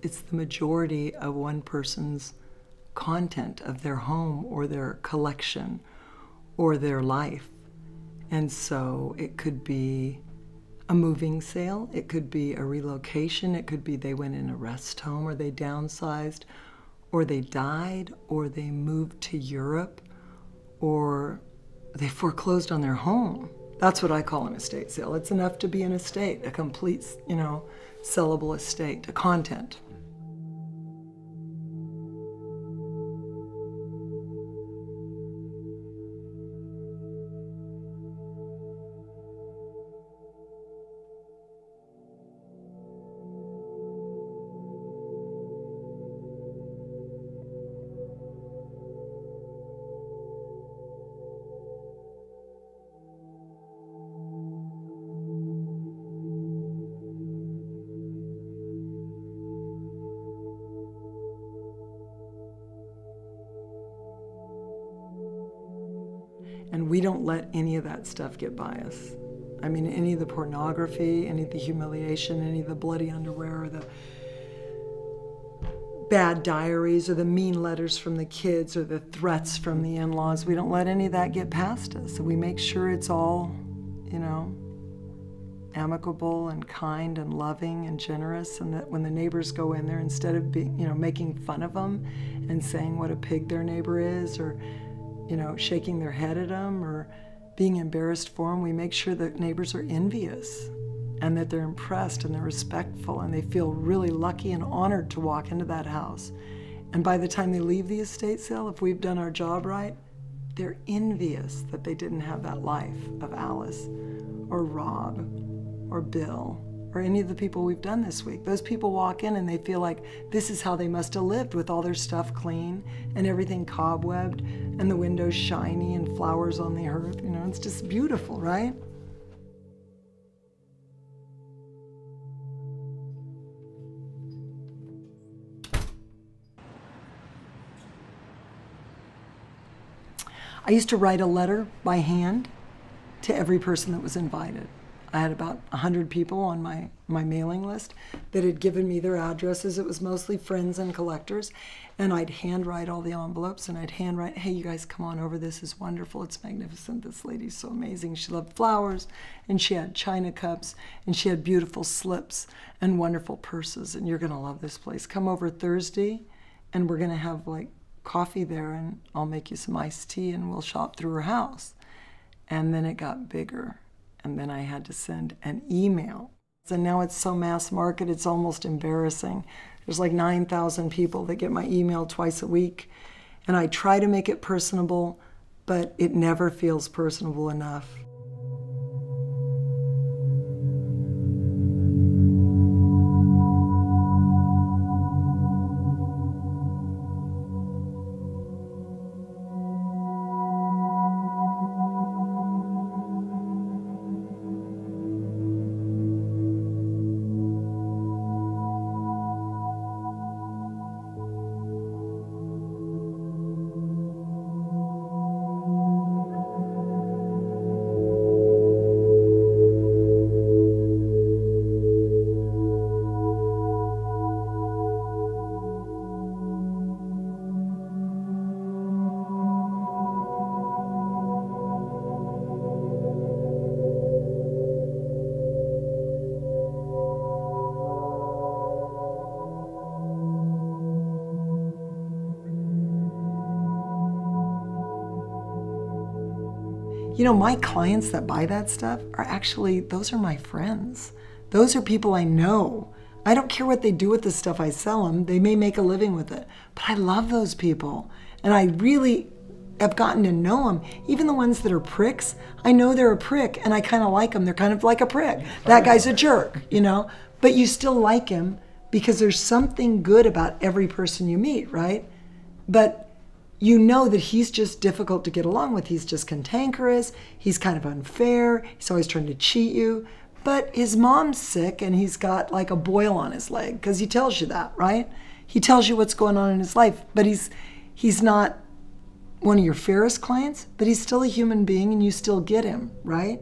It's the majority of one person's content of their home or their collection or their life. And so it could be a moving sale, it could be a relocation, it could be they went in a rest home, or they downsized, or they died, or they moved to Europe, or they foreclosed on their home. That's what I call an estate sale. It's enough to be an estate, a complete, sellable estate, a content. And we don't let any of that stuff get by us. I mean, any of the pornography, any of the humiliation, any of the bloody underwear, or the bad diaries, or the mean letters from the kids, or the threats from the in-laws, we don't let any of that get past us. We make sure it's all, amicable and kind and loving and generous, and that when the neighbors go in there, instead of making fun of them and saying what a pig their neighbor is, or shaking their head at them or being embarrassed for them, we make sure that neighbors are envious and that they're impressed and they're respectful and they feel really lucky and honored to walk into that house. And by the time they leave the estate sale, if we've done our job right, they're envious that they didn't have that life of Alice or Rob or Bill or any of the people we've done this week. Those people walk in and they feel like this is how they must have lived, with all their stuff clean and everything cobwebbed and the windows shiny and flowers on the hearth. It's just beautiful, right? I used to write a letter by hand to every person that was invited. I had about 100 people on my mailing list that had given me their addresses. It was mostly friends and collectors. And I'd handwrite all the envelopes, and I'd handwrite, hey, you guys come on over. This is wonderful. It's magnificent. This lady's so amazing. She loved flowers, and she had china cups, and she had beautiful slips and wonderful purses. And you're going to love this place. Come over Thursday, and we're going to have coffee there, and I'll make you some iced tea, and we'll shop through her house. And then it got bigger. And then I had to send an email. And now it's so mass market, it's almost embarrassing. There's 9,000 people that get my email twice a week. And I try to make it personable, but it never feels personable enough. My clients that buy that stuff those are my friends. Those are people I know. I don't care what they do with the stuff I sell them. They may make a living with it, but I love those people. And I really have gotten to know them. Even the ones that are pricks, I know they're a prick and I kind of like them. They're kind of like a prick. That guy's a jerk, but you still like him because there's something good about every person you meet, right? But you know that he's just difficult to get along with. He's just cantankerous. He's kind of unfair. He's always trying to cheat you. But his mom's sick and he's got a boil on his leg, because he tells you that, right? He tells you what's going on in his life. But he's not one of your fairest clients, but he's still a human being and you still get him, right?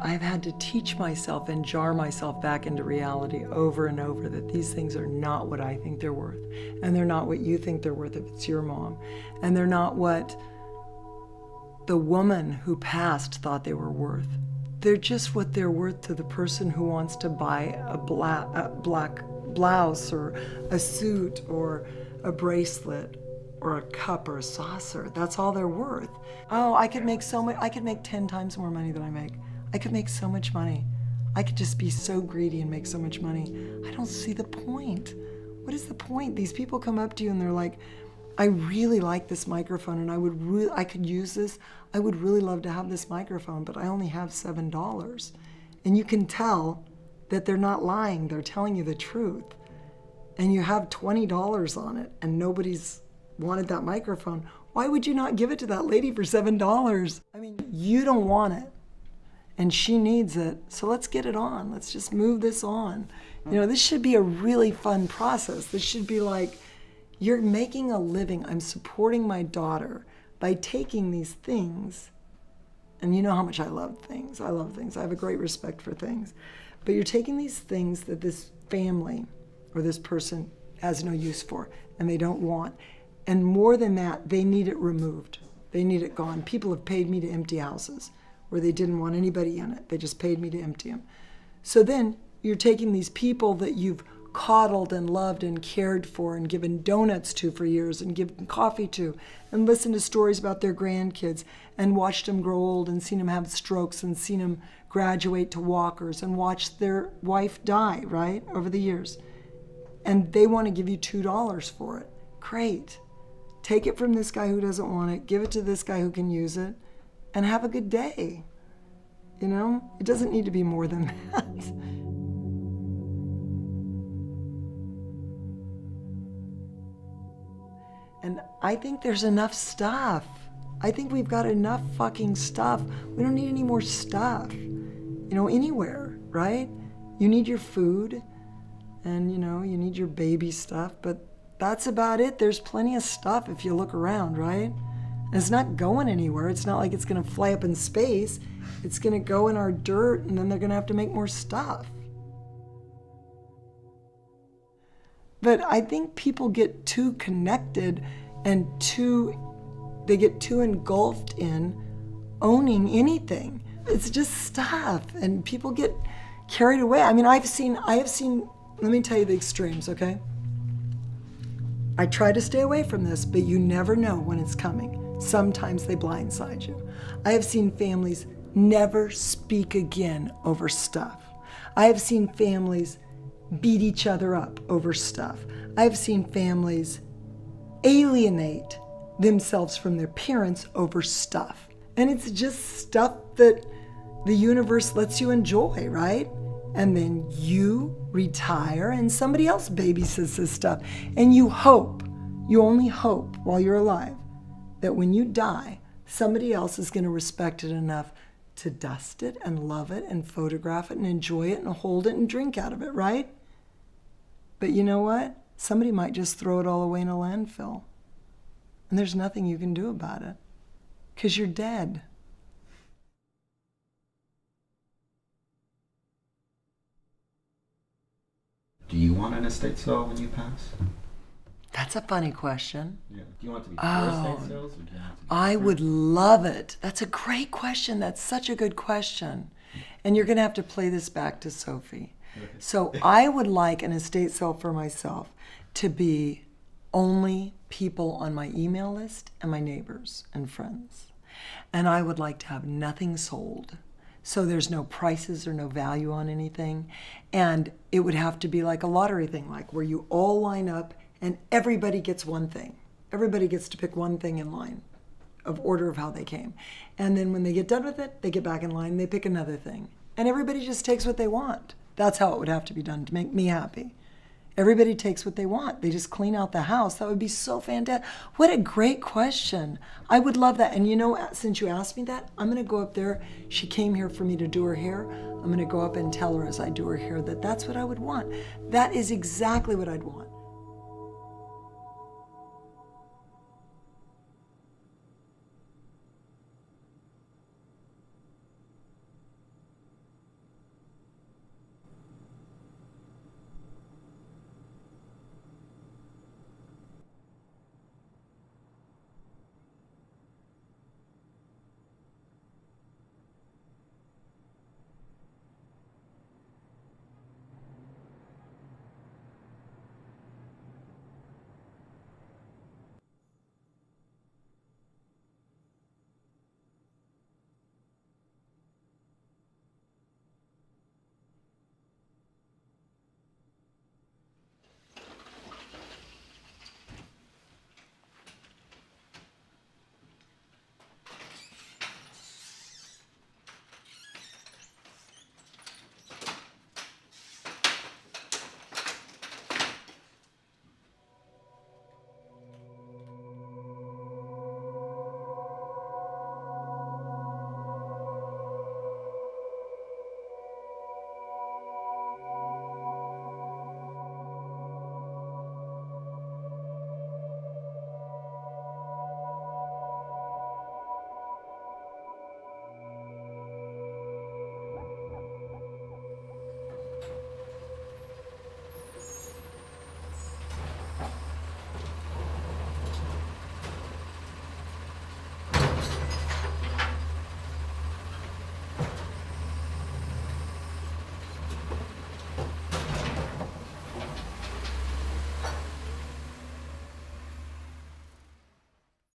I've had to teach myself and jar myself back into reality over and over that these things are not what I think they're worth. And they're not what you think they're worth if it's your mom. And they're not what the woman who passed thought they were worth. They're just what they're worth to the person who wants to buy a black blouse or a suit or a bracelet or a cup or a saucer. That's all they're worth. Oh, I could make 10 times more money than I make. I could make so much money. I could just be so greedy and make so much money. I don't see the point. What is the point? These people come up to you and they're like, I really like this microphone and I could use this. I would really love to have this microphone, but I only have $7. And you can tell that they're not lying. They're telling you the truth. And you have $20 on it and nobody's wanted that microphone. Why would you not give it to that lady for $7? I mean, you don't want it and she needs it. So let's get it on. Let's just move this on. You know, this should be a really fun process. This should be like, you're making a living. I'm supporting my daughter by taking these things. And you know how much I love things. I love things. I have a great respect for things. But you're taking these things that this family or this person has no use for and they don't want. And more than that, they need it removed. They need it gone. People have paid me to empty houses where they didn't want anybody in it. They just paid me to empty them. So then you're taking these people that you've coddled and loved and cared for and given donuts to for years and given coffee to and listened to stories about their grandkids and watched them grow old and seen them have strokes and seen them graduate to walkers and watched their wife die, right, over the years. And they want to give you $2 for it. Great. Take it from this guy who doesn't want it, give it to this guy who can use it, and have a good day. You know, it doesn't need to be more than that. And I think there's enough stuff. I think we've got enough fucking stuff. We don't need any more stuff, you know, anywhere, right? You need your food and, you know, you need your baby stuff, but that's about it. There's plenty of stuff if you look around, right? And it's not going anywhere. It's not like it's gonna fly up in space. It's gonna go in our dirt and then they're gonna have to make more stuff. But I think people get too connected and they get too engulfed in owning anything. It's just stuff and people get carried away. I mean, I have seen, let me tell you the extremes, okay? I try to stay away from this, but you never know when it's coming. Sometimes they blindside you. I have seen families never speak again over stuff. I have seen families beat each other up over stuff. I've seen families alienate themselves from their parents over stuff. And it's just stuff that the universe lets you enjoy, right? And then you retire and somebody else babysits this stuff. And you only hope while you're alive, that when you die, somebody else is going to respect it enough to dust it and love it and photograph it and enjoy it and hold it and drink out of it, right? But you know what? Somebody might just throw it all away in a landfill. And there's nothing you can do about it because you're dead. Do you want an estate sale when you pass? That's a funny question. Yeah. Do you want it to be 4 estate sales or do you want it to be I would love it. That's a great question. That's such a good question. And you're going to have to play this back to Sophie. Okay. So I would like an estate sale for myself to be only people on my email list and my neighbors and friends. And I would like to have nothing sold. So there's no prices or no value on anything. And it would have to be like a lottery thing, like where you all line up and everybody gets one thing. Everybody gets to pick one thing in line of order of how they came. And then when they get done with it, they get back in line, they pick another thing. And everybody just takes what they want. That's how it would have to be done to make me happy. Everybody takes what they want. They just clean out the house. That would be so fantastic. What a great question. I would love that. And you know, since you asked me that, I'm going to go up there. She came here for me to do her hair. I'm going to go up and tell her as I do her hair that that's what I would want. That is exactly what I'd want.